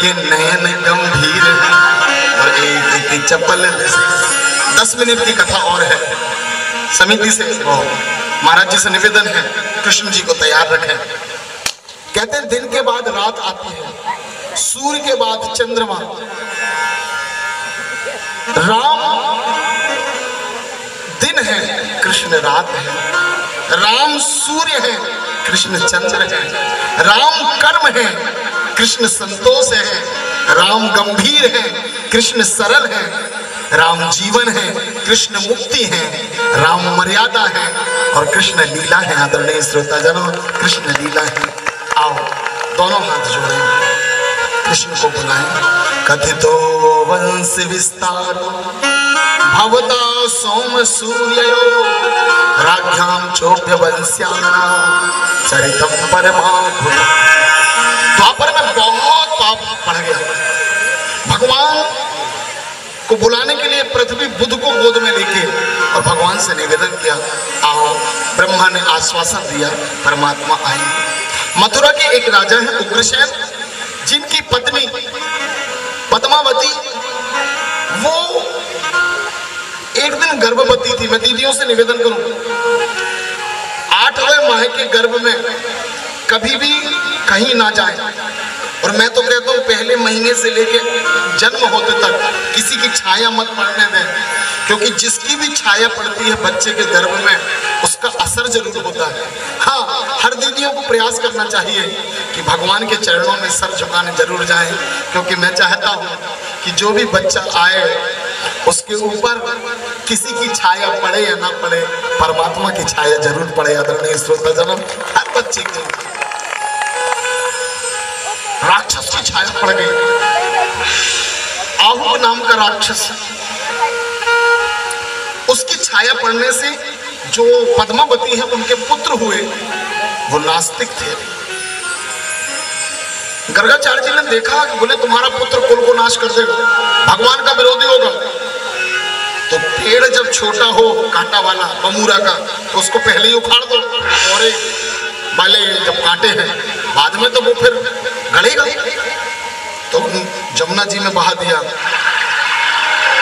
के नयन गंभीर हैं और एक एक चप्पल। 10 मिनट की कथा और है। समिति से महाराज जी से निवेदन है कृष्ण जी को तैयार रखें। कहते हैं दिन के बाद रात आती है, सूर्य के बाद चंद्रमा। राम दिन है, कृष्ण रात है। राम सूर्य है, कृष्ण चंद्र है। राम कर्म है, कृष्ण संतोष है। राम गंभीर है, कृष्ण सरल है। राम जीवन है, कृष्ण मुक्ति है। राम मर्यादा है और कृष्ण लीला है। आदरणीय श्रोताजनों, कृष्ण लीला है। आओ दोनों हाथ जोड़ें, कृष्ण को बुलाएं। कथितो वंश विस्तार भवता सोम सूर्ययो राज्ञाम चोभ्य वंश्याना चरितम परमाभूत। द्वापर में बहुत पाप बढ़ गया। भगवान को बुलाने के लिए पृथ्वी बुध को गोद में लेके और भगवान से निवेदन किया, आओ। ब्रह्मा ने आश्वासन दिया, परमात्मा आए। मथुरा के एक राजा है उग्रसेन, जिनकी पत्नी पद्मावती वो एक दिन गर्भवती थी। मैं दीदियों से निवेदन करूं, 8वें माह के गर्भ में कभी भी कहीं ना जाए। और मैं तो कहता हूं पहले महीने से लेके जन्म होते तक किसी की छाया मत पड़ने दें, क्योंकि जिसकी भी छाया पड़ती है बच्चे के गर्भ में उसका असर जरूर होता है। हाँ, हर दीदियों को प्रयास करना चाहिए कि भगवान के चरणों में सर झुकाने जरूर जाएं, क्योंकि मैं चाहता हूं कि जो भी बच्चा आए उसके ऊपर किसी की छाया पड़े या ना पड़े, परमात्मा की छाया जरूर पड़े। आदरणीय श्रोताजनों, हर बच्चे की राक्षस की छाया पड़ गई। आहू नाम का राक्षस, उसकी छाया पड़ने से जो पद्मावती है उनके पुत्र हुए, वो नास्तिक थे। गर्गाचार्य जी ने देखा कि बोले तुम्हारा पुत्र कुल को नाश कर देगा, भगवान का विरोधी होगा। तो पेड़ जब छोटा हो कांटा वाला बमूरा का तो उसको पहले ही उखाड़ दो, और वाले जब कांटे हैं बाद में तो वो फिर गलेगा। तो जमुना जी में बहा दिया।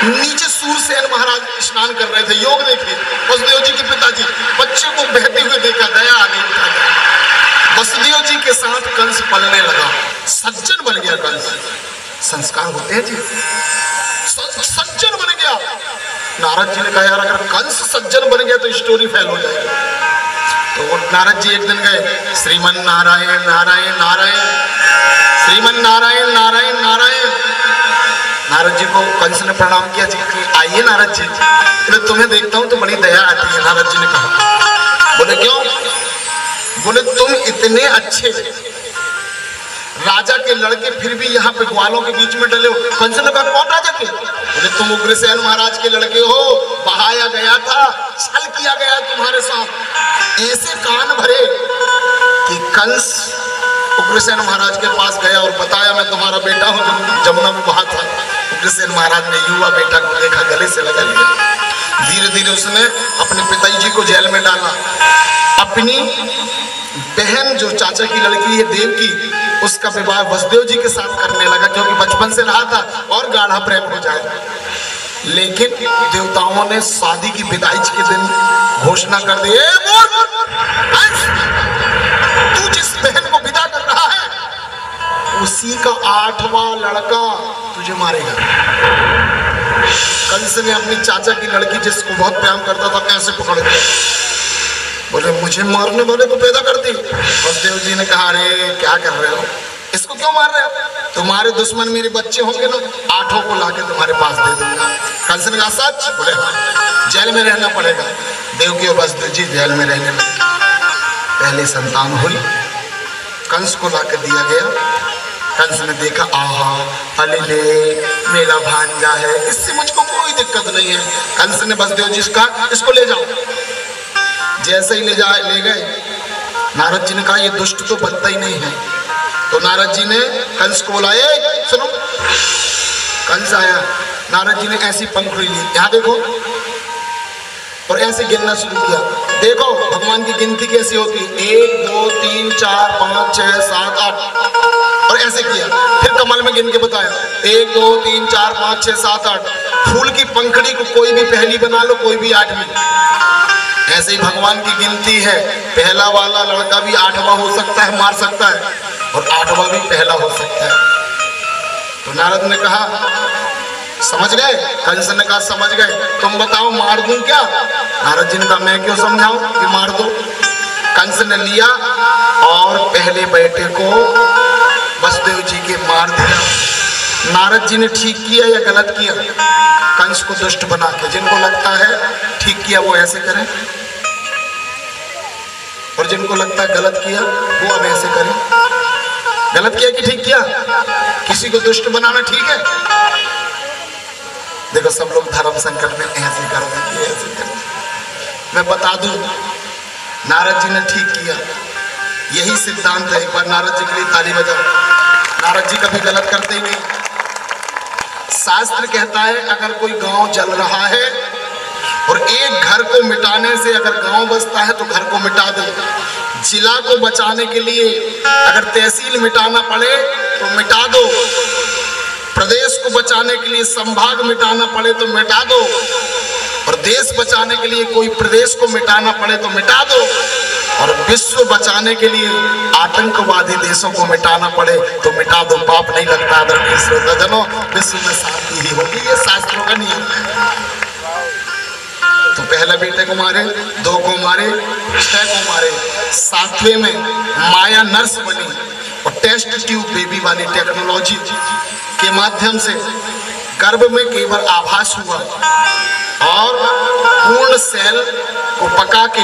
नीचे सूरसेन महाराज स्नान कर रहे थे। योग देखिए, वसुदेव जी के पिताजी बच्चे को बहते हुए देखा, दया आ गई। वसुदेव जी के साथ कंस पलने लगा, सज्जन बन गया कंस। संस्कार होते हैं जी, सज्जन बन गया। नारद जी ने कहा यार अगर कंस सज्जन बन गया तो स्टोरी फेल हो जाएगी। तो नारद जी एक दिन गए, श्रीमन नारायण नारायण नारायण, श्रीमन नारायण नारायण नारायण। नारद जी को कंस ने प्रणाम किया, जी आइए नारद जी, तो तुम्हें देखता हूं तो बड़ी दया आती है। नारद जी ने कहा, बोले क्यों? बोले तुम इतने अच्छे राजा के लड़के फिर भी यहाँ पे ग्वालों के बीच में डले हो। कंस ने कहा कौन राजा के? बोले तुम उग्रसेन महाराज के लड़के हो, बहाया गया था, छल किया गया तुम्हारे साथ। ऐसे कान भरे कि कंस उग्रसेन महाराज के पास गया और बताया मैं तुम्हारा बेटा हूँ जो जमुना में बहा था। उग्रसेन महाराज ने युवा बेटा को देखा, गले से लगा लिया। धीरे धीरे उसने अपने पिताजी को जेल में डाला। अपनी बहन जो चाचा की लड़की है देवकी, उसका विवाह वसुदेव जी के साथ करने लगा, क्योंकि बचपन से रहा था और गाढ़ा प्रेम हो जाए। लेकिन देवताओं ने शादी की विदाई के दिन घोषणा कर दी, तू जिस बहन को विदा कर रहा है उसी का 8वां लड़का तुझे मारेगा। कंस ने अपनी चाचा की लड़की जिसको बहुत प्यार करता था कैसे पकड़ लिया। बोले मुझे मारने वाले को पैदा कर दी। वसुदेव जी ने कहा अरे क्या कर रहे हो, इसको क्यों मार रहे हो? तुम्हारे दुश्मन मेरे बच्चे होंगे ना, 8 को लाके तुम्हारे पास दे दूंगा। कंस ने कहा सच? बोले हाँ, जेल में रहना पड़ेगा। देवकी और वसुदेव जी जेल में रहने लगे। पहली संतान हुई, कंस को लाकर दिया गया। कंस ने देखा आहा अले मेरा भांजा है, इससे मुझको कोई दिक्कत नहीं है। कंस ने वसुदेव जी से कहा इसको ले जाओ। जैसे ही ले गए, नारद जी ने कहा ये दुष्ट तो बनता ही नहीं है। तो नारद जी ने कंस को बुलाया, सुनो। कंस आया, नारद जी ने ऐसी पंखुड़ी ली, यहाँ देखो, और ऐसे गिनना शुरू किया। देखो भगवान की गिनती कैसी होती है, 1 2 3 4 5 6 7 8, और ऐसे किया, फिर कमल में गिन के बताया 1 2 3 4 5 6 7 8। फूल की पंखड़ी को कोई भी पहली बना लो, कोई भी 8वीं। ऐसे ही भगवान की गिनती है, पहला वाला लड़का भी 8वां हो सकता है, मार सकता है, और 8वां भी पहला हो सकता है। तो नारद ने कहा समझ गए? कंस ने कहा समझ गए, तुम बताओ मार दूं क्या? नारद जी ने कहा मैं क्यों समझाऊं कि मार दो। कंस ने लिया और पहले बेटे को वसुदेव जी के मार दिया। नारद जी ने ठीक किया या गलत किया? कंस को दुष्ट बना के, जिनको लगता है ठीक किया वो ऐसे करें, और जिनको लगता है गलत किया वो अब ऐसे करें। गलत किया कि ठीक किया? किसी को दुष्ट बनाना ठीक है? देखो सब लोग धर्म संकट में ऐसे कर रहे हैं, ऐसे कर। मैं बता दूं, नारद जी ने ठीक किया, यही सिद्धांत है। एक बार नारद जी के लिए ताली बजाओ। नारद जी कभी गलत करते ही नहीं। शास्त्र कहता है अगर कोई गांव जल रहा है और एक घर को मिटाने से अगर गांव बचता है तो घर को मिटा दो। जिला को बचाने के लिए अगर तहसील मिटाना पड़े तो मिटा दो। प्रदेश को बचाने के लिए संभाग मिटाना पड़े तो मिटा दो, और देश बचाने के लिए कोई प्रदेश को मिटाना पड़े तो मिटा दो, और विश्व बचाने के लिए आतंकवादी देशों को मिटाना पड़े तो मिटा दो। पाप नहीं लगता। आदरणीय श्रोताजनों, विश्व में शांति ही होगी, ये शास्त्रों का नियम है। तो पहले बेटे को मारे, 2 को मारे, 6 को मारे, 7वें में माया नर्स बनी और टेस्ट ट्यूब बेबी वाली टेक्नोलॉजी के माध्यम से गर्भ में केवल आभास हुआ और पूर्ण सेल को पका के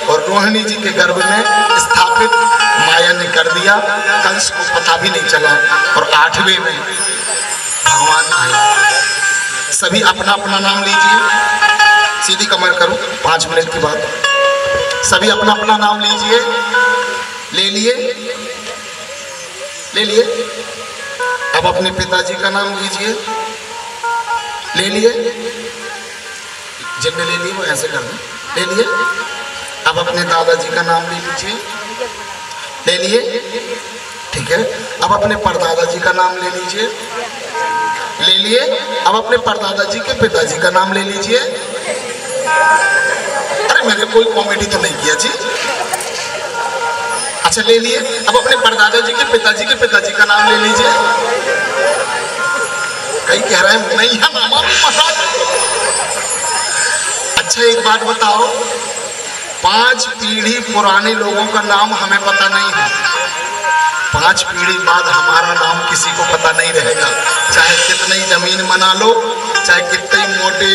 और रोहिणी जी के गर्भ में स्थापित माया ने कर दिया। कंस को पता भी नहीं चला। और 8वें में भगवान आए। सभी अपना अपना नाम लीजिए, सीधी कमर करो, 5 मिनट की बात। सभी अपना अपना नाम लीजिए। ले लिए? ले लिए? अब अपने पिताजी का नाम लीजिए। ले लिए? जिनने ले लिए वो ऐसे करना। ले लिए? अब अपने दादाजी का नाम ले लीजिए। ले लिए? ठीक है। अब अपने परदादाजी का नाम ले लीजिए। ले लिए? अब अपने परदादाजी के पिताजी का नाम ले लीजिए। अरे मैंने कोई कॉमेडी तो नहीं किया जी। अच्छा ले लिए? अब अपने परदादाजी के पिताजी का नाम ले लीजिए। कई कह रहे हैं नहीं है मामा भी पता। अच्छा एक बात बताओ, 5 पीढ़ी पुराने लोगों का नाम हमें पता नहीं है, 5 पीढ़ी बाद हमारा नाम किसी को पता नहीं रहेगा। चाहे कितनी जमीन बना लो, चाहे कितनी मोटे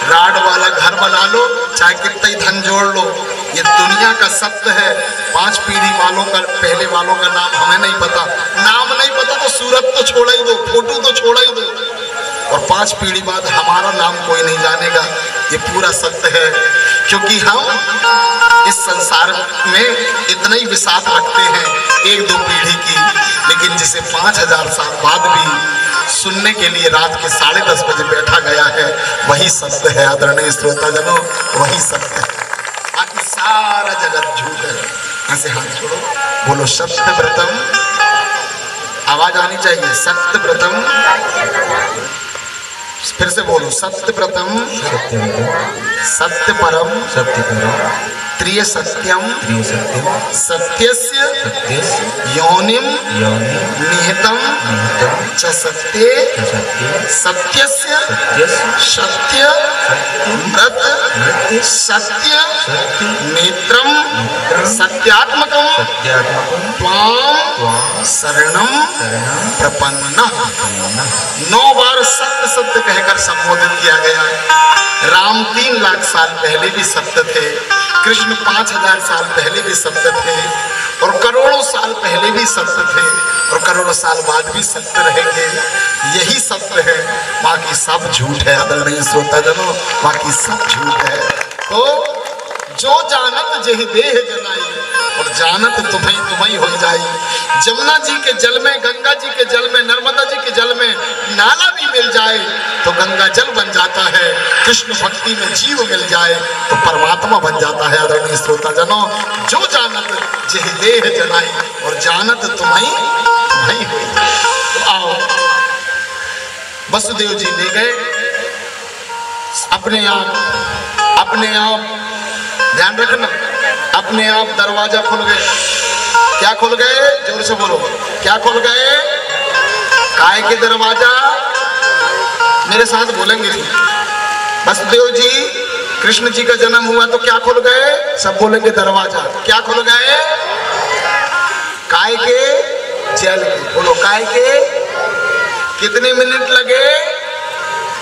राड वाला घर बना लो, चाहे कितनी धन जोड़ लो, ये दुनिया का सत्य है। 5 पीढ़ी वालों का, पहले वालों का नाम हमें नहीं पता। नाम नहीं पता तो सूरत तो छोड़ ही दो, फोटो तो छोड़ ही दो, और 5 पीढ़ी बाद हमारा नाम कोई नहीं जानेगा। ये पूरा सत्य है, क्योंकि हम इस संसार में इतना ही विश्वास रखते हैं 1-2 पीढ़ी की, लेकिन जिसे 5000 साल बाद भी सुनने के लिए रात के 10:30 बजे बैठा गया है, वही सत्य है। आदरणीय श्रोताजनों, वही सत्य है, बाकी सारा जगत झूठ है। ऐसे हाथ छोड़ो, बोलो सत्यव्रतम। आवाज आनी चाहिए, सत्यव्रतम। फिर से बोलो, सत्यव्रतम सत्यपरम त्रिय सत्यम सत्यस्य योनिम निहितम च सत्ये सत्यस्य सत्य व्रत सत्य नेत्रम सत्यात्मकम त्वां शरणम प्रपन्नः। 9 बार सत्य सत्य कहकर संबोधित किया गया है। राम 3 लाख साल पहले भी सत्य थे, कृष्ण 5000 साल पहले भी सत्य थे, और करोड़ों साल पहले भी सत्य थे, और करोड़ों साल बाद भी सत्य रहेंगे। यही सत्य है, बाकी सब झूठ है। आदरणीय श्रोताजनों, बाकी सब झूठ है। तो जो जानत जेहि देह जनाई, और जानत तुम्हें हो जाई। जमुना जी के जल में, गंगा जी के जल में, नर्मदा जी के जल में नाला भी मिल जाए तो गंगा जल बन जाता है। कृष्ण भक्ति में जीव मिल जाए तो परमात्मा बन जाता है। आदरणीय श्रोताजनों, जो जानत जेहि देह जनाई, और जानत तुम्हें हो जाए। वसुदेव जी ले गए, अपने आप ध्यान रखना, अपने आप दरवाजा खुल गए। क्या खुल गए? जोर से बोलो, क्या खुल गए? काय के दरवाजा? मेरे साथ बोलेंगे जी। वसुदेव जी, कृष्ण जी का जन्म हुआ तो क्या खुल गए? सब बोलेंगे दरवाजा। क्या खुल गए? काय के? जेल के। बोलो, काय के? कितने मिनट लगे?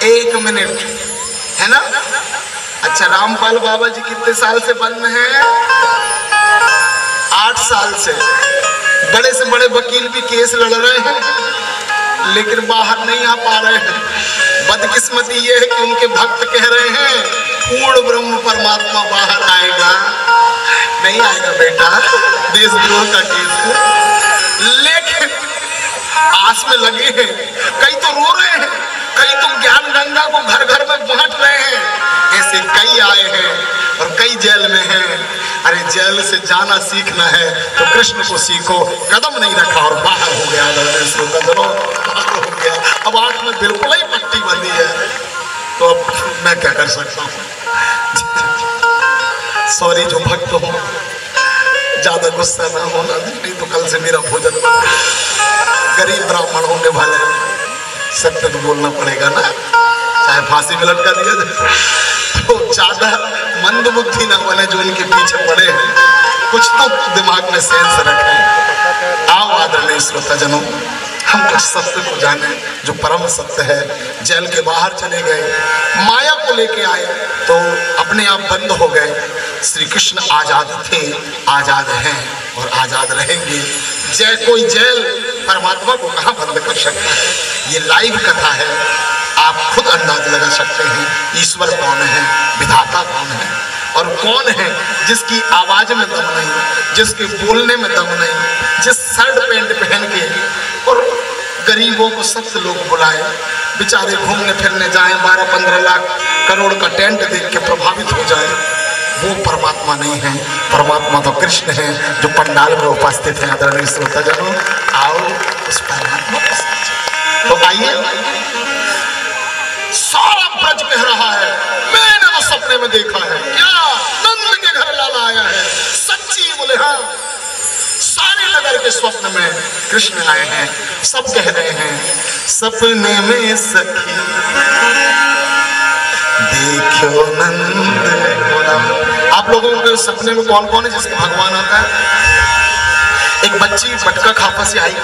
1 मिनट, है ना? अच्छा, रामपाल बाबा जी कितने साल से बंद हैं? 8 साल से। बड़े से बड़े वकील भी केस लड़ रहे हैं लेकिन बाहर नहीं आ पा रहे हैं। बदकिस्मती ये है कि उनके भक्त कह रहे हैं पूर्ण ब्रह्म परमात्मा बाहर आएगा। नहीं आएगा बेटा, देशद्रोह का केस है। लेकिन आस में लगे हैं, कई तो रो रहे हैं, कई तो ज्ञान गंगा को घर घर में बांट रहे हैं। ऐसे कई आए हैं और कई जेल में हैं। अरे जेल से जाना सीखना है तो कृष्ण को सीखो। कदम नहीं रखा और बाहर हो गया, बाहर हो गया। अब आंख में बिल्कुल ही पट्टी बंधी है, तो अब मैं क्या कर सकता हूँ? सॉरी जो भक्त हो, ज्यादा गुस्सा ना होना, नहीं तो कल से मेरा भोजन बंद। गरीब ब्राह्मण होने वाले सत्य तो बोलना पड़ेगा ना, चाहे फांसी में लटका दिया जाए। तो ज्यादा मंद बुद्धि ना बने जो इनके पीछे पड़े हैं, कुछ तो दिमाग में सेंस रखें। आओ आदरणीय श्रोताजनों, हम कुछ सत्य को जाने जो परम सत्य है। जेल के बाहर चले गए, माया को लेके आए तो अपने आप बंद हो गए। श्री कृष्ण आजाद थे, आजाद हैं और आजाद रहेंगे। कोई जेल परमात्मा को कहाँ बंद कर सकता है? ये लाइव कथा है, आप खुद अंदाज लगा सकते हैं ईश्वर कौन है, विधाता कौन है, और कौन है जिसकी आवाज में दम नहीं, जिसके बोलने में दम नहीं, जिस शर्ट पैंट पहन के और गरीबों को सबसे लोग बुलाए, बेचारे घूमने फिरने जाएं, 12-15 लाख करोड़ का टेंट देख के प्रभावित हो जाए। वो परमात्मा नहीं है, परमात्मा तो कृष्ण है जो पंडाल में उपस्थित है। आदरणीय श्रोताजनों, आओ उस परमात्मा के साथ। तो आइए, सारा ब्रज कह रहा है मैंने तो सपने में देखा है। क्या? नंद के घर लाला आया है। सच्ची? बोले हाँ। सारे नगर के स्वप्न में कृष्ण आए हैं। सब कह रहे हैं सपने में सखी देखो नंद को। आप लोगों के सपने में कौन कौन है जिसके भगवान आता है? एक बच्ची बटका खापा से आई,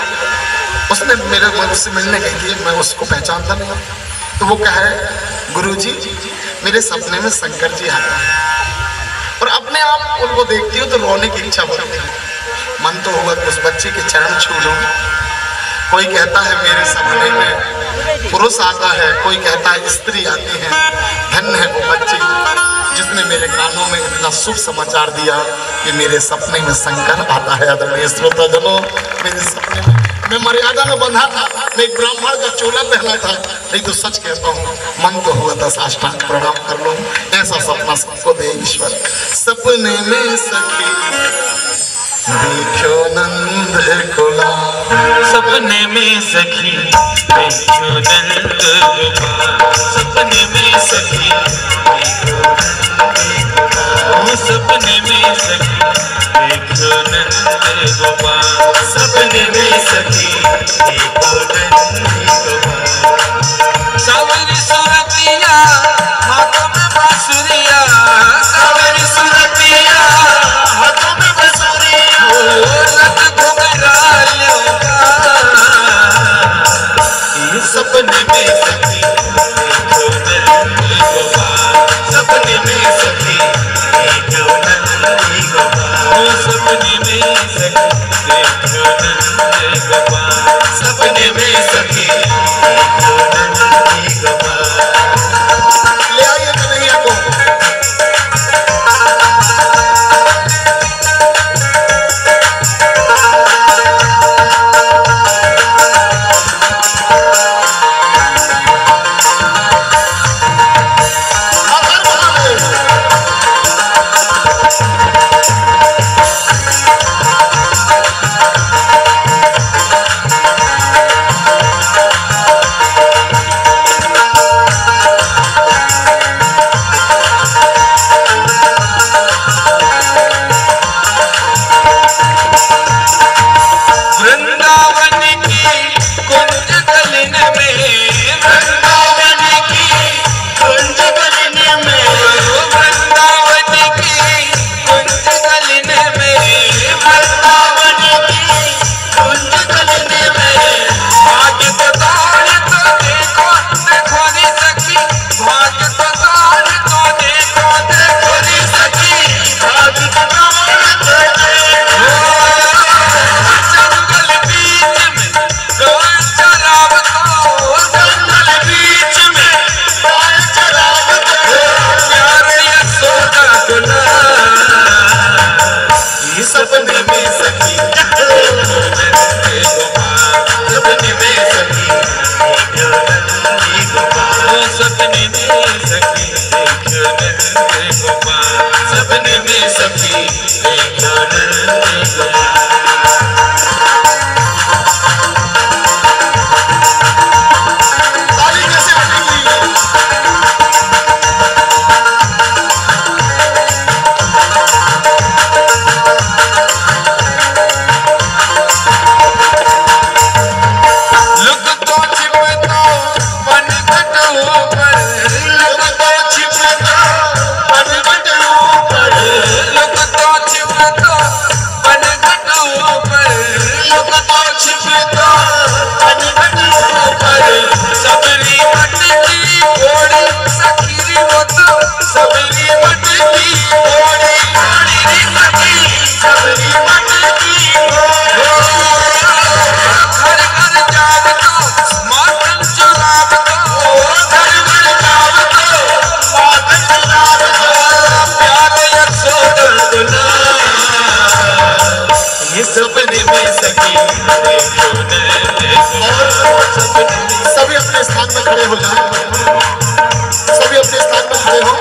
उसने मेरे मुझसे मिलने गई थी, मैं उसको पहचानता नहीं। तो वो कहे गुरुजी मेरे सपने में शंकर जी आते हैं, और अपने आप उनको देखती हूँ तो रोने की इच्छा होती है। मन तो हुआ कि उस बच्चे के चरण छू लूं। कोई कहता है मेरे सपने में पुरुष आता है, कोई कहता है स्त्री आती है। धन्य है वो बच्ची जिसने मेरे कानों में इतना शुभ समाचार दिया कि मेरे सपने में शंकर आता है। आदरणीय श्रोताजनों, मेरे सपने में मैं मर्यादा में बंधा था, मैं एक ब्राह्मण का चोला पहना था। नहीं तो सच कहता हूँ, मन तो हुआ था साष्टांग प्रणाम कर लो। ऐसा सपना सबको दे ईश्वर। सपने में सखी देखो नंद कोला, सपने में सखी देखो नंद गोपाल, सपने में सखी सपने में सखी देखो नंद गोपाल, सपने में सखी देखो नंद गोपाल। सावरी सुरतिया हाथों में बांसुरिया, सावरी सुरतिया हाथों में बांसुरिया, लग घुंघरालियों का ये सपने में सखी देखो नंद गोपाल, सपने में सखी देखो नंद गोपाल, सपने में सखी देखो नंद गोपाल, सपने में सखी श्रीमत की हो। घर घर जाव तो माखन चुराव तो, घर घर जाव तो माखन चुराव तो, प्यार यशोदा दुलार। ये सपने में सखी देखो न देखो। सभी अपने स्थान में खड़े हो जाएं, सभी अपने स्थान में खड़े हो।